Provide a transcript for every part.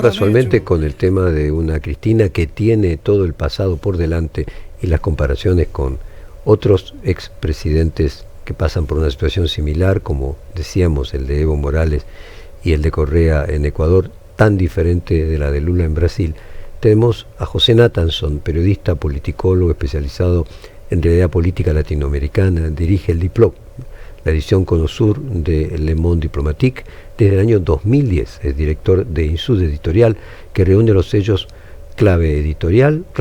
Casualmente con el tema de una Cristina que tiene todo el pasado por delante y las comparaciones con otros expresidentes que pasan por una situación similar, como decíamos el de Evo Morales y el de Correa en Ecuador, tan diferente de la de Lula en Brasil. Tenemos a José Nathanson, periodista, politicólogo especializado en realidad política latinoamericana, dirige el Diplo, la edición Cono Sur de Le Monde Diplomatique, desde el año 2010, es director de Insud Editorial, que reúne los sellos clave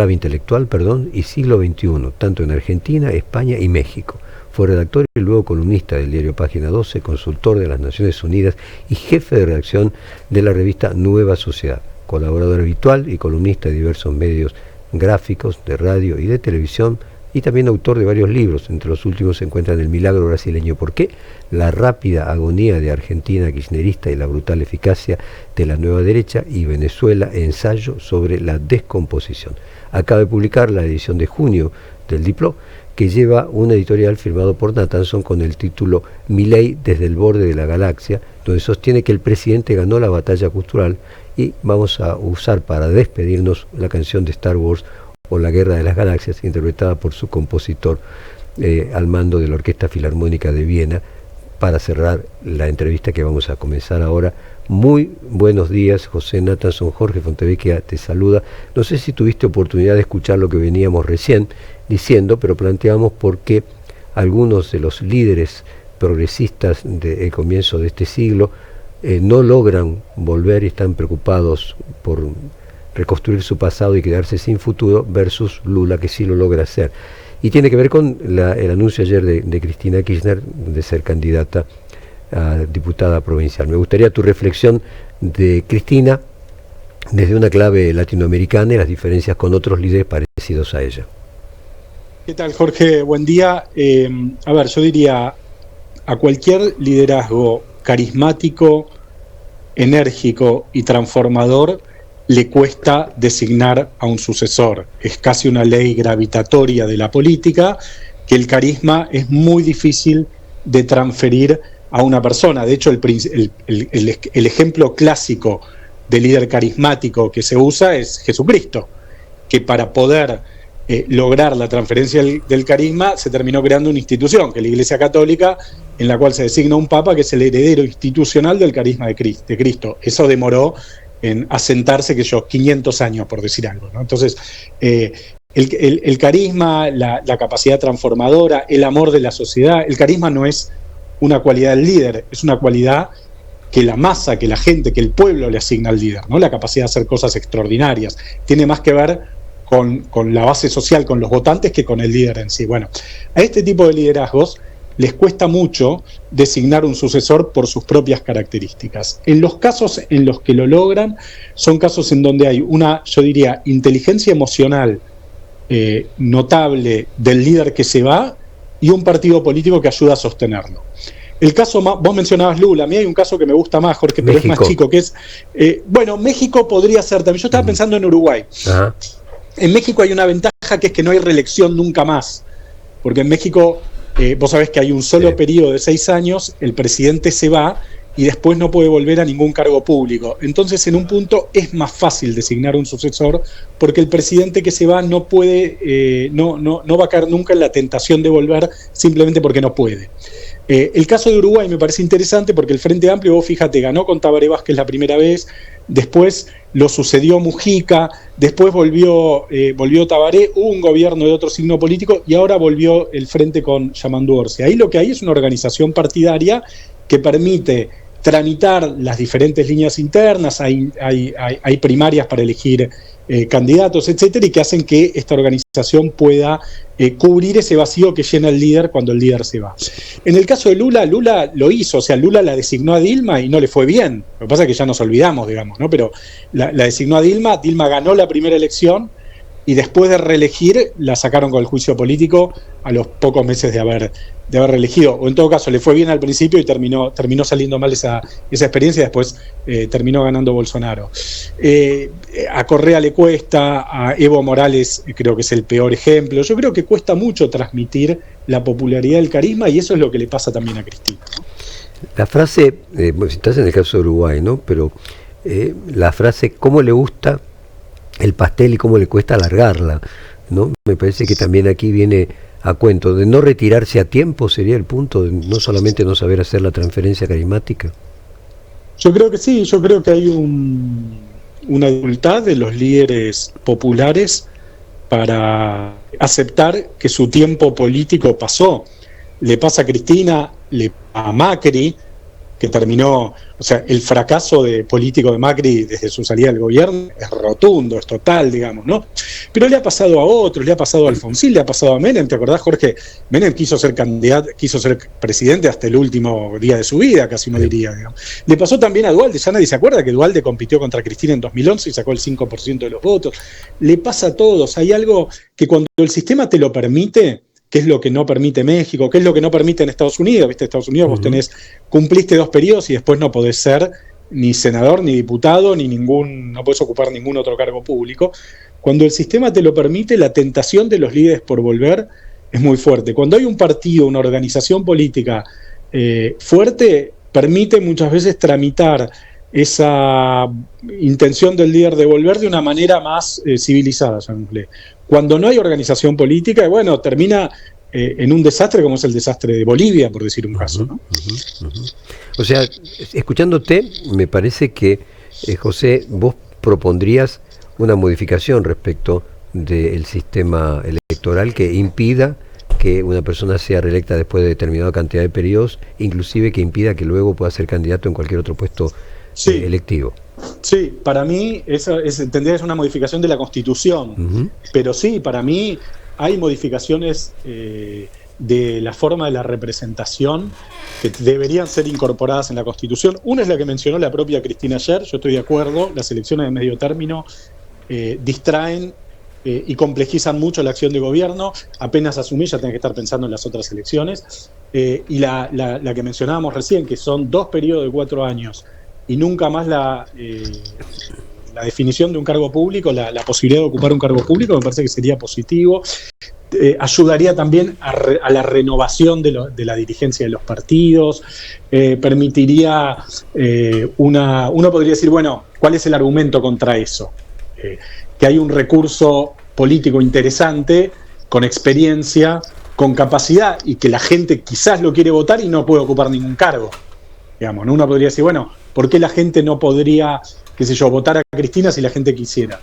intelectual, y siglo XXI, tanto en Argentina, España y México. Fue redactor y luego columnista del diario Página 12, consultor de las Naciones Unidas y jefe de redacción de la revista Nueva Sociedad, colaborador habitual y columnista de diversos medios gráficos, de radio y de televisión, y también autor de varios libros. Entre los últimos se encuentran El milagro brasileño, ¿por qué?, La rápida agonía de Argentina kirchnerista y la brutal eficacia de la nueva derecha, y Venezuela, ensayo sobre la descomposición. Acaba de publicar la edición de junio del Diplo, que lleva un editorial firmado por Nathanson con el título Milei desde el borde de la galaxia, donde sostiene que el presidente ganó la batalla cultural, y vamos a usar para despedirnos la canción de Star Wars o La Guerra de las Galaxias, interpretada por su compositor al mando de la Orquesta Filarmónica de Viena, para cerrar la entrevista que vamos a comenzar ahora. Muy buenos días, José Nathanson. Jorge Fontevecchia te saluda. No sé si tuviste oportunidad de escuchar lo que veníamos recién diciendo, pero planteamos por qué algunos de los líderes progresistas del comienzo de este siglo no logran volver y están preocupados por reconstruir su pasado y quedarse sin futuro, versus Lula, que sí lo logra hacer. Y tiene que ver con el anuncio ayer de Cristina Kirchner de ser candidata a diputada provincial. Me gustaría tu reflexión de Cristina desde una clave latinoamericana y las diferencias con otros líderes parecidos a ella. ¿Qué tal, Jorge? Buen día. A ver, yo diría, a cualquier liderazgo carismático, enérgico y transformador le cuesta designar a un sucesor. Es casi una ley gravitatoria de la política que el carisma es muy difícil de transferir a una persona. De hecho, el ejemplo clásico de líder carismático que se usa es Jesucristo, que para poder lograr la transferencia del carisma se terminó creando una institución, que es la Iglesia Católica, en la cual se designa un papa que es el heredero institucional del carisma de Cristo. Eso demoró en asentarse, 500 años, por decir algo, ¿no? Entonces, el carisma, la capacidad transformadora, el amor de la sociedad, el carisma no es una cualidad del líder, es una cualidad que la masa, que la gente, que el pueblo le asigna al líder, ¿no? La capacidad de hacer cosas extraordinarias. Tiene más que ver con la base social, con los votantes, que con el líder en sí. Bueno, a este tipo de liderazgos les cuesta mucho designar un sucesor por sus propias características. En los casos en los que lo logran, son casos en donde hay una, yo diría, inteligencia emocional notable del líder que se va y un partido político que ayuda a sostenerlo. El caso más, vos mencionabas Lula, a mí hay un caso que me gusta más, Jorge, pero México. Es más chico, que es, México podría ser también, yo estaba pensando en Uruguay. Ajá. En México hay una ventaja, que es que no hay reelección nunca más, porque en México vos sabés que hay un solo periodo de 6 años, el presidente se va y después no puede volver a ningún cargo público. Entonces, en un punto es más fácil designar un sucesor, porque el presidente que se va no puede, no va a caer nunca en la tentación de volver simplemente porque no puede. El caso de Uruguay me parece interesante porque el Frente Amplio, vos fíjate, ganó con Tabaré Vázquez la primera vez, después lo sucedió Mujica, después volvió Tabaré, hubo un gobierno de otro signo político y ahora volvió el Frente con Yamandu Orsi. Ahí lo que hay es una organización partidaria que permite tramitar las diferentes líneas internas, hay primarias para elegir candidatos, etcétera, y que hacen que esta organización pueda cubrir ese vacío que llena el líder cuando el líder se va. En el caso de Lula lo hizo, o sea, Lula la designó a Dilma y no le fue bien. Lo que pasa es que ya nos olvidamos, digamos, ¿no? Pero la designó a Dilma ganó la primera elección y después de reelegir la sacaron con el juicio político a los pocos meses de haber reelegido, o en todo caso le fue bien al principio y terminó saliendo mal esa experiencia y después terminó ganando Bolsonaro. A Correa le cuesta, a Evo Morales creo que es el peor ejemplo. Yo creo que cuesta mucho transmitir la popularidad del carisma y eso es lo que le pasa también a Cristina, ¿no? La frase, estás en el caso de Uruguay, ¿no? Pero la frase cómo le gusta el pastel y cómo le cuesta alargarla, ¿no? Me parece que también aquí viene a cuento de no retirarse a tiempo, sería el punto, de no solamente no saber hacer la transferencia carismática. Yo creo que sí, yo creo que hay una dificultad de los líderes populares para aceptar que su tiempo político pasó. Le pasa a Cristina, a Macri, que terminó, o sea, el fracaso político de Macri desde su salida del gobierno es rotundo, es total, digamos, ¿no? Pero le ha pasado a otros, le ha pasado a Alfonsín, le ha pasado a Menem. ¿Te acordás, Jorge? Menem quiso ser presidente hasta el último día de su vida, casi uno diría, digamos. Le pasó también a Duhalde, ya nadie se acuerda que Duhalde compitió contra Cristina en 2011 y sacó el 5% de los votos. Le pasa a todos, hay algo que cuando el sistema te lo permite, qué es lo que no permite México, qué es lo que no permite en Estados Unidos. ¿Viste? Estados Unidos vos cumpliste 2 periodos y después no podés ser ni senador, ni diputado, no podés ocupar ningún otro cargo público. Cuando el sistema te lo permite, la tentación de los líderes por volver es muy fuerte. Cuando hay un partido, una organización política fuerte, permite muchas veces tramitar esa intención del líder de volver de una manera más civilizada, llamémosle. Cuando no hay organización política, bueno, termina en un desastre como es el desastre de Bolivia, por decir un caso, ¿no? O sea, escuchándote, me parece que, José, vos propondrías una modificación respecto del sistema electoral que impida que una persona sea reelecta después de determinada cantidad de periodos, inclusive que impida que luego pueda ser candidato en cualquier otro puesto electivo. Sí, para mí tendría que ser una modificación de la Constitución, pero sí, para mí hay modificaciones de la forma de la representación que deberían ser incorporadas en la Constitución. Una es la que mencionó la propia Cristina ayer, yo estoy de acuerdo, las elecciones de medio término distraen y complejizan mucho la acción de gobierno. Apenas asumís, ya tenés que estar pensando en las otras elecciones. Y la que mencionábamos recién, que son 2 periodos de 4 años, y nunca más la definición de un cargo público, la posibilidad de ocupar un cargo público, me parece que sería positivo. Ayudaría también a la renovación de la dirigencia de los partidos, permitiría uno podría decir, bueno, ¿cuál es el argumento contra eso? Que hay un recurso político interesante, con experiencia, con capacidad, y que la gente quizás lo quiere votar y no puede ocupar ningún cargo. Digamos, ¿no? Uno podría decir, bueno, ¿por qué la gente no podría, qué sé yo, votar a Cristina si la gente quisiera?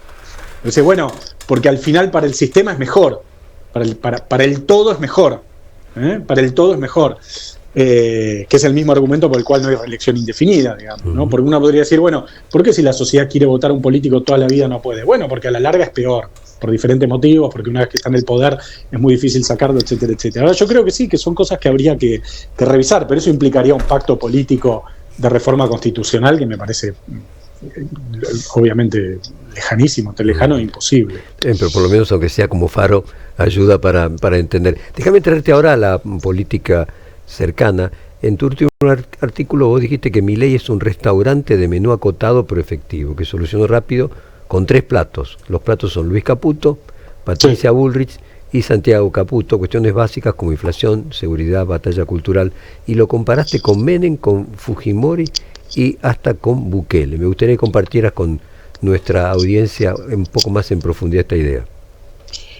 Entonces, bueno, porque al final para el sistema es mejor, para el todo es mejor, para el todo es mejor, que es el mismo argumento por el cual no hay reelección indefinida, digamos, ¿no? Porque uno podría decir, bueno, ¿por qué si la sociedad quiere votar a un político toda la vida no puede? Bueno, porque a la larga es peor, por diferentes motivos, porque una vez que está en el poder es muy difícil sacarlo, etcétera, etcétera. Ahora, yo creo que sí, que son cosas que habría que revisar, pero eso implicaría un pacto político de reforma constitucional que me parece obviamente lejanísimo, lejano e imposible. Pero por lo menos, aunque sea como faro, ayuda para entender. Déjame traerte ahora a la política cercana. En tu último artículo vos dijiste que Milei es un restaurante de menú acotado pero efectivo, que solucionó rápido con 3 platos. Los platos son Luis Caputo, Patricia Bullrich y Santiago Caputo, cuestiones básicas como inflación, seguridad, batalla cultural, y lo comparaste con Menem, con Fujimori y hasta con Bukele. Me gustaría que compartieras con nuestra audiencia un poco más en profundidad esta idea.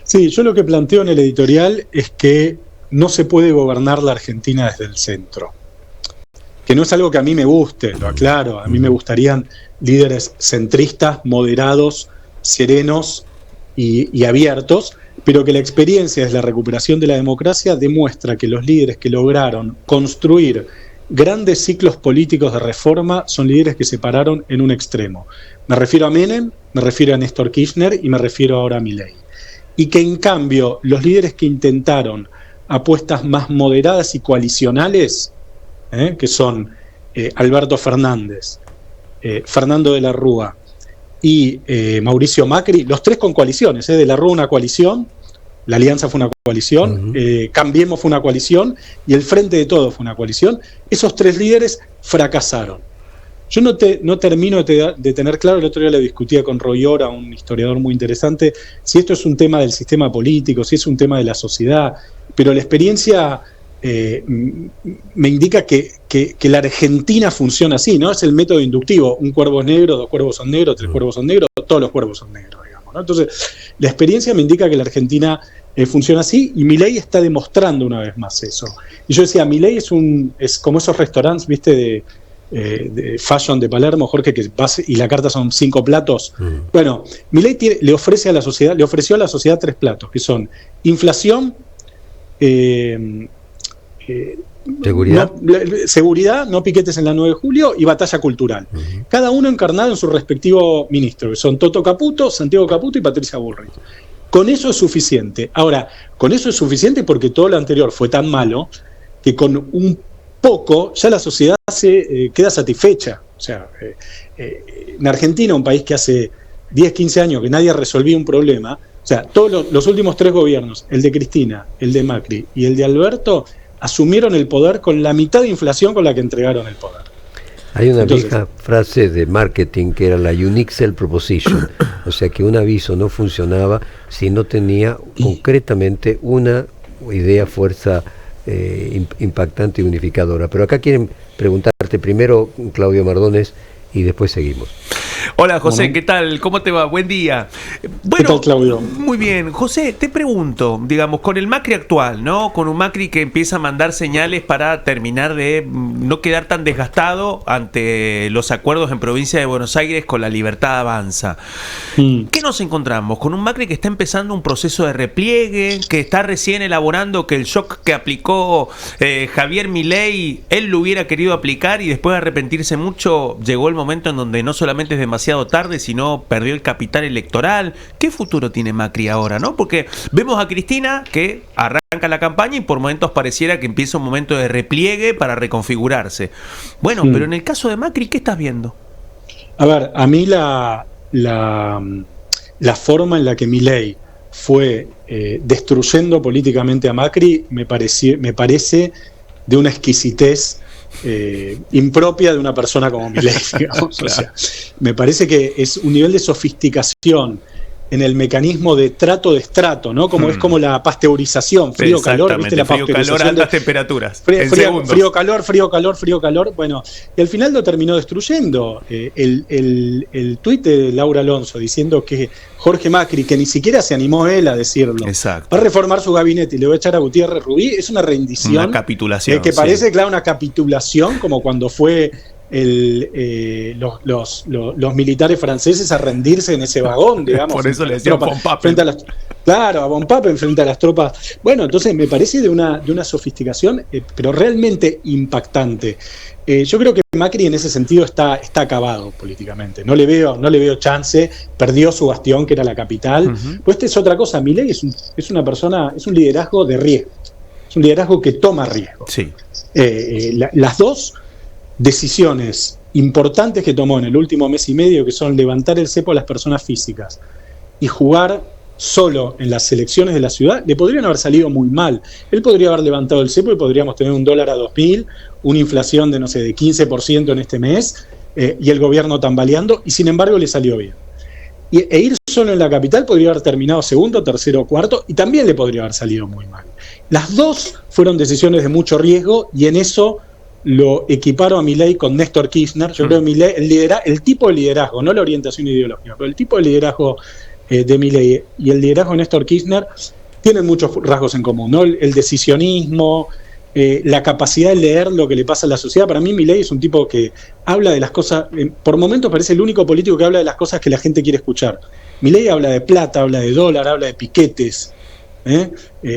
Sí, yo lo que planteo en el editorial es que no se puede gobernar la Argentina desde el centro. Que no es algo que a mí me guste, lo aclaro. A mí me gustarían líderes centristas, moderados, serenos y abiertos, pero que la experiencia desde la recuperación de la democracia demuestra que los líderes que lograron construir grandes ciclos políticos de reforma son líderes que se pararon en un extremo. Me refiero a Menem, me refiero a Néstor Kirchner y me refiero ahora a Milei. Y que en cambio los líderes que intentaron apuestas más moderadas y coalicionales, que son Alberto Fernández, Fernando de la Rúa y Mauricio Macri, los 3 con coaliciones, de la Rúa una coalición, la Alianza fue una coalición, Cambiemos fue una coalición y el Frente de Todos fue una coalición. Esos 3 líderes fracasaron. Yo no termino de tener claro, el otro día le discutía con Roy Ora, un historiador muy interesante, si esto es un tema del sistema político, si es un tema de la sociedad, pero la experiencia me indica que la Argentina funciona así, ¿no? Es el método inductivo: un cuervo es negro, 2 cuervos son negros, 3 cuervos son negros, todos los cuervos son negros, digamos, ¿no? Entonces, la experiencia me indica que la Argentina funciona así, y Milei está demostrando una vez más eso. Y yo decía, Milei es como esos restaurantes, ¿viste? De fashion de Palermo, Jorge, que vas y la carta son 5 platos. Bueno, Milei le ofreció a la sociedad 3 platos, que son inflación, seguridad, no piquetes en la 9 de julio, y batalla cultural. Cada uno encarnado en su respectivo ministro, que son Toto Caputo, Santiago Caputo y Patricia Bullrich. Con eso es suficiente. Ahora, con eso es suficiente porque todo lo anterior fue tan malo que con un poco ya la sociedad se queda satisfecha. O sea, en Argentina, un país que hace 10, 15 años que nadie resolvía un problema, o sea, todos los últimos 3 gobiernos, el de Cristina, el de Macri y el de Alberto, asumieron el poder con la mitad de inflación con la que entregaron el poder. Hay una vieja frase de marketing que era la unique sell proposition, o sea que un aviso no funcionaba si no tenía concretamente una idea, fuerza impactante y unificadora. Pero acá quieren preguntarte primero, Claudio Mardones, y después seguimos. Hola José, ¿qué tal? ¿Cómo te va? Buen día. Bueno, ¿qué tal, Claudio? Muy bien. José, te pregunto, digamos, con el Macri actual, ¿no? Con un Macri que empieza a mandar señales para terminar de no quedar tan desgastado ante los acuerdos en provincia de Buenos Aires con la Libertad Avanza. ¿Qué nos encontramos? Con un Macri que está empezando un proceso de repliegue, que está recién elaborando que el shock que aplicó Javier Milei, él lo hubiera querido aplicar y después de arrepentirse mucho, llegó el momento en donde no solamente es demasiado tarde, sino perdió el capital electoral. ¿Qué futuro tiene Macri ahora, no? Porque vemos a Cristina que arranca la campaña y por momentos pareciera que empieza un momento de repliegue para reconfigurarse. Bueno, pero en el caso de Macri, ¿qué estás viendo? A ver, a mí la forma en la que Milei fue destruyendo políticamente a Macri me parece de una exquisitez impropia de una persona como Milei, digamos. Claro. O sea, me parece que es un nivel de sofisticación en el mecanismo de trato de estrato, ¿no? Como es como la pasteurización, frío-calor, ¿viste? La frío-calor a altas temperaturas. Frío-calor. Bueno, y al final lo terminó destruyendo. El tuit de Laura Alonso diciendo que Jorge Macri, que ni siquiera se animó él a decirlo, va a reformar su gabinete y le va a echar a Gutiérrez Rubí, es una rendición. Una capitulación. Que parece, claro, una capitulación, como cuando fue los militares franceses a rendirse en ese vagón, digamos. Por eso le decían Von Papen. Claro, a Von Papen frente a las tropas. Bueno, entonces me parece de una sofisticación, pero realmente impactante. Yo creo que Macri en ese sentido está acabado políticamente. No le veo chance. Perdió su bastión, que era la capital. Pues esta es otra cosa. Milei es una persona, es un liderazgo de riesgo. Es un liderazgo que toma riesgo. Sí. Las dos decisiones importantes que tomó en el último mes y medio, que son levantar el cepo a las personas físicas y jugar solo en las elecciones de la ciudad, le podrían haber salido muy mal. Él podría haber levantado el cepo y podríamos tener un dólar a 2.000, una inflación de, no sé, de 15% en este mes, y el gobierno tambaleando, y sin embargo le salió bien. E ir solo en la capital podría haber terminado segundo, tercero o cuarto, y también le podría haber salido muy mal. Las dos fueron decisiones de mucho riesgo, y en eso lo equiparo a Milei con Néstor Kirchner. Yo creo que Milei, el tipo de liderazgo, no la orientación ideológica, pero el tipo de liderazgo de Milei y el liderazgo de Néstor Kirchner tienen muchos rasgos en común, ¿no? El decisionismo, la capacidad de leer lo que le pasa a la sociedad. Para mí Milei es un tipo que habla de las cosas, por momentos parece el único político que habla de las cosas que la gente quiere escuchar. Milei habla de plata, habla de dólar, habla de piquetes,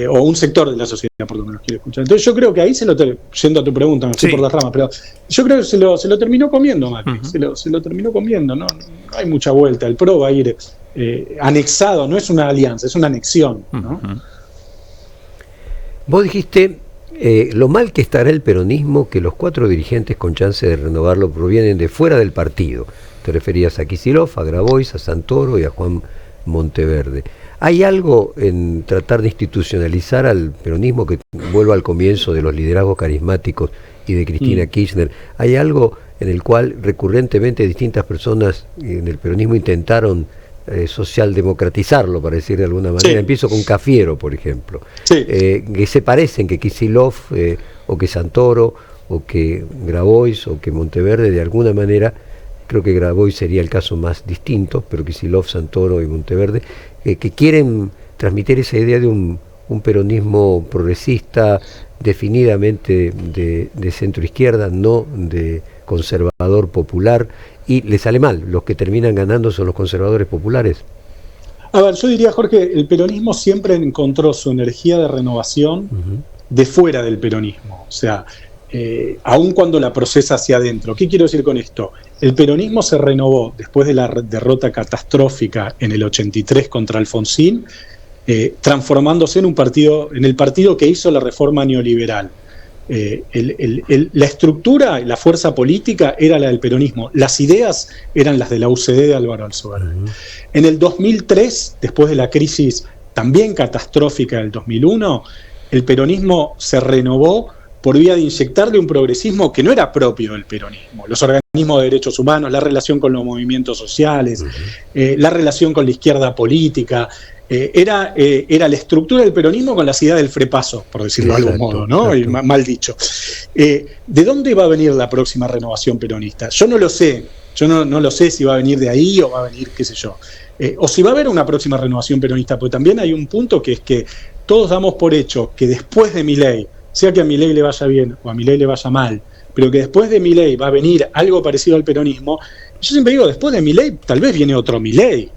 o un sector de la sociedad por lo menos quiere escuchar. Entonces yo creo que ahí yendo a tu pregunta, no sé por las ramas, pero yo creo que se lo terminó comiendo Macri, se lo terminó comiendo, no hay mucha vuelta, el PRO va a ir anexado, no es una alianza, es una anexión, ¿no? Vos dijiste lo mal que estará el peronismo, que los 4 dirigentes con chance de renovarlo provienen de fuera del partido. Te referías a Kicillof, a Grabois, a Santoro y a Juan Monteverde. ¿Hay algo en tratar de institucionalizar al peronismo, que vuelva al comienzo de los liderazgos carismáticos y de Cristina Kirchner? ¿Hay algo en el cual recurrentemente distintas personas en el peronismo intentaron socialdemocratizarlo, para decir de alguna manera. Sí. Empiezo con Cafiero, por ejemplo, Sí. que se parecen, que Kicillof o que Santoro o que Grabois o que Monteverde, de alguna manera, creo que Grabois sería el caso más distinto, pero Kicillof, Santoro y Monteverde, que quieren transmitir esa idea de un peronismo progresista, definidamente de centro izquierda, no de conservador popular, y le sale mal. Los que terminan ganando son los conservadores populares. A ver, yo diría, Jorge, el peronismo siempre encontró su energía de renovación de fuera del peronismo. O sea, aun cuando la procesa hacia adentro. ¿Qué quiero decir con esto? El peronismo se renovó después de la derrota catastrófica en el 83 contra Alfonsín, transformándose en el partido que hizo la reforma neoliberal. La estructura, la fuerza política era la del peronismo, las ideas eran las de la UCD de Álvaro Alzobel. En el 2003, después de la crisis también catastrófica del 2001, el peronismo se renovó por vía de inyectarle un progresismo que no era propio del peronismo. Los organismos de derechos humanos, la relación con los movimientos sociales, la relación con la izquierda política. Era la estructura del peronismo con las ideas del frepaso, por decirlo de algún modo, ¿no? Y mal dicho. ¿De dónde va a venir la próxima renovación peronista? Yo no lo sé. Yo no lo sé si va a venir de ahí o va a venir, qué sé yo. O si va a haber una próxima renovación peronista, porque también hay un punto que es que todos damos por hecho que después de Milei, sea que a Milei le vaya bien o a Milei le vaya mal, pero que después de Milei va a venir algo parecido al peronismo. Yo siempre digo, después de Milei tal vez viene otro Milei.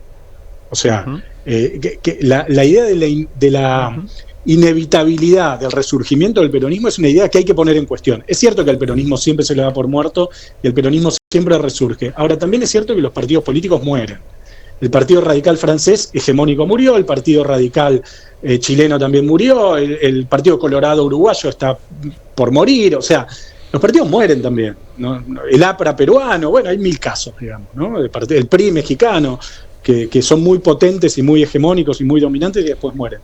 O sea, la idea de la inevitabilidad del resurgimiento del peronismo es una idea que hay que poner en cuestión. Es cierto que al peronismo siempre se le da por muerto y el peronismo siempre resurge. Ahora, también es cierto que los partidos políticos mueren. El Partido Radical francés hegemónico murió, el Partido Radical chileno también murió, el Partido Colorado uruguayo está por morir, o sea, los partidos mueren también, ¿no? El APRA peruano, bueno, hay 1000 casos, digamos, ¿no? El PRI mexicano, que son muy potentes y muy hegemónicos y muy dominantes y después mueren.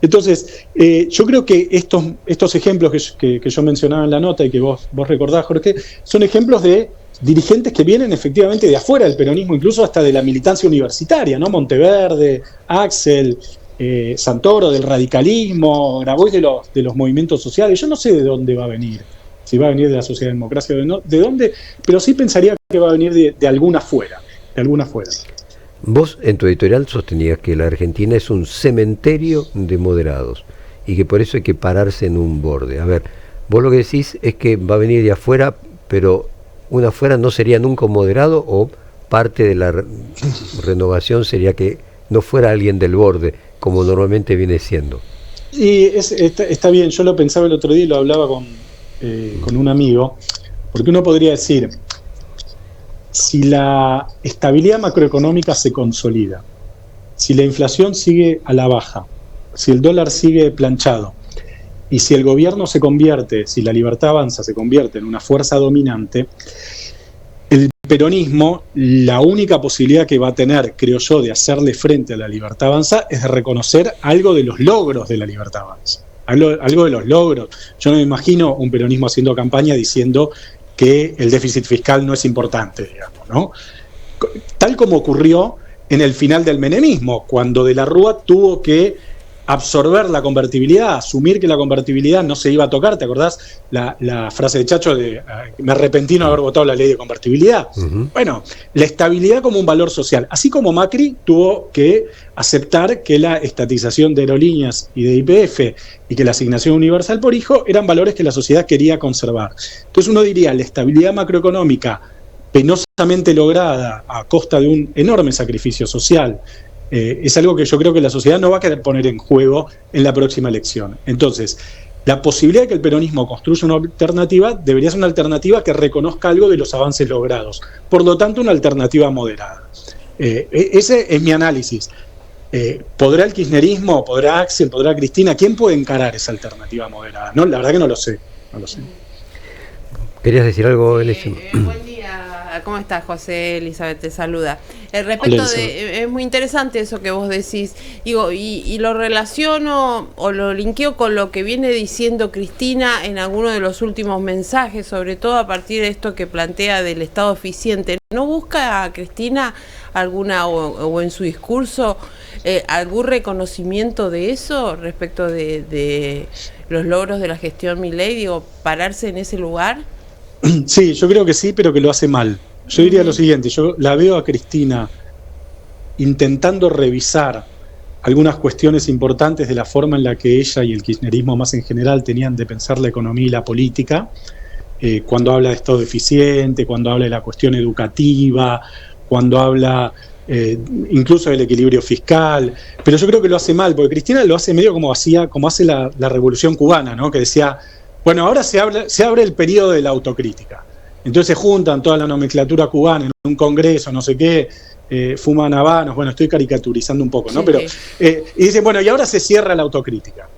Entonces, yo creo que estos ejemplos que yo mencionaba en la nota y que vos recordás, Jorge, son ejemplos de dirigentes que vienen efectivamente de afuera del peronismo, incluso hasta de la militancia universitaria, ¿no? Monteverde, Axel, Santoro del radicalismo, Grabois de los movimientos sociales. Yo no sé de dónde va a venir, si va a venir de la socialdemocracia o de dónde, pero sí pensaría que va a venir de alguna afuera, Vos en tu editorial sostenías que la Argentina es un cementerio de moderados y que por eso hay que pararse en un borde. A ver, vos lo que decís es que va a venir de afuera, pero una afuera no sería nunca un moderado, o parte de la renovación sería que no fuera alguien del borde, como normalmente viene siendo. Y está bien, yo lo pensaba el otro día y lo hablaba con un amigo, porque uno podría decir, si la estabilidad macroeconómica se consolida, si la inflación sigue a la baja, si el dólar sigue planchado, y si el gobierno si la Libertad Avanza se convierte en una fuerza dominante, el peronismo, la única posibilidad que va a tener, creo yo, de hacerle frente a la Libertad Avanza es de reconocer algo de los logros de la Libertad Avanza. Algo de los logros. Yo no me imagino un peronismo haciendo campaña diciendo que el déficit fiscal no es importante, digamos, ¿no? Tal como ocurrió en el final del menemismo, cuando De la Rúa tuvo que absorber la convertibilidad, asumir que la convertibilidad no se iba a tocar. ¿Te acordás la frase de Chacho de me arrepentí de no haber votado la ley de convertibilidad? Bueno, la estabilidad como un valor social, así como Macri tuvo que aceptar que la estatización de aerolíneas y de YPF y que la asignación universal por hijo eran valores que la sociedad quería conservar. Entonces uno diría, la estabilidad macroeconómica penosamente lograda a costa de un enorme sacrificio social, es algo que yo creo que la sociedad no va a querer poner en juego en la próxima elección. Entonces, la posibilidad de que el peronismo construya una alternativa debería ser una alternativa que reconozca algo de los avances logrados. Por lo tanto, una alternativa moderada. Ese es mi análisis. ¿Podrá el kirchnerismo, podrá Axel, podrá Cristina? ¿Quién puede encarar esa alternativa moderada? No, la verdad que no lo sé. ¿Querías decir algo, Elección? Buen día, ¿Cómo estás, José? Elizabeth te saluda. Respecto de, es muy interesante eso que vos decís, digo, y lo relaciono o lo linkeo con lo que viene diciendo Cristina en alguno de los últimos mensajes, sobre todo a partir de esto que plantea del Estado eficiente. ¿No busca a Cristina alguna o en su discurso algún reconocimiento de eso respecto de los logros de la gestión Milei? Digo, pararse en ese lugar. Sí, yo creo que sí, pero que lo hace mal. Yo diría lo siguiente, yo la veo a Cristina intentando revisar algunas cuestiones importantes de la forma en la que ella y el kirchnerismo más en general tenían de pensar la economía y la política, cuando habla de Estado eficiente, cuando habla de la cuestión educativa, cuando habla incluso del equilibrio fiscal, pero yo creo que lo hace mal, porque Cristina lo hace medio como hace la Revolución Cubana, ¿no? Que decía, bueno, ahora se abre el periodo de la autocrítica. Entonces se juntan toda la nomenclatura cubana en un congreso, no sé qué, fuman habanos, bueno, estoy caricaturizando un poco, ¿no? Sí. Pero, y dicen, bueno, y ahora se cierra la autocrítica.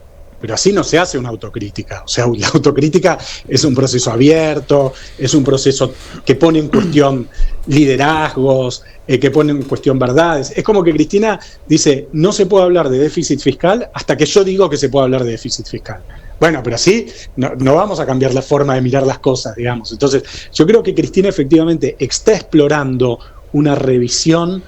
Pero así no se hace una autocrítica. O sea, la autocrítica es un proceso abierto, es un proceso que pone en cuestión liderazgos, que pone en cuestión verdades. Es como que Cristina dice, no se puede hablar de déficit fiscal hasta que yo digo que se puede hablar de déficit fiscal. Bueno, pero así no vamos a cambiar la forma de mirar las cosas, digamos. Entonces, yo creo que Cristina efectivamente está explorando una revisión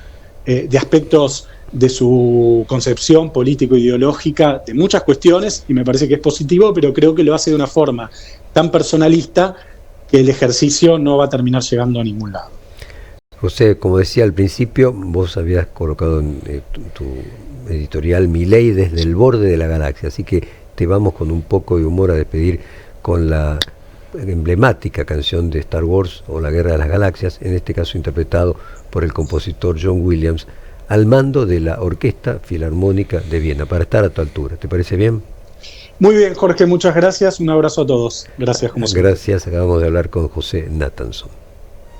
de aspectos de su concepción político-ideológica de muchas cuestiones, y me parece que es positivo, pero creo que lo hace de una forma tan personalista que el ejercicio no va a terminar llegando a ningún lado. José, como decía al principio, vos habías colocado en tu editorial Milei desde el borde de la galaxia, así que te vamos con un poco de humor a despedir con la emblemática canción de Star Wars o La Guerra de las Galaxias, en este caso interpretado por el compositor John Williams, al mando de la Orquesta Filarmónica de Viena, para estar a tu altura. ¿Te parece bien? Muy bien, Jorge, muchas gracias. Un abrazo a todos. Gracias, como siempre. Gracias, acabamos de hablar con José Nathanson.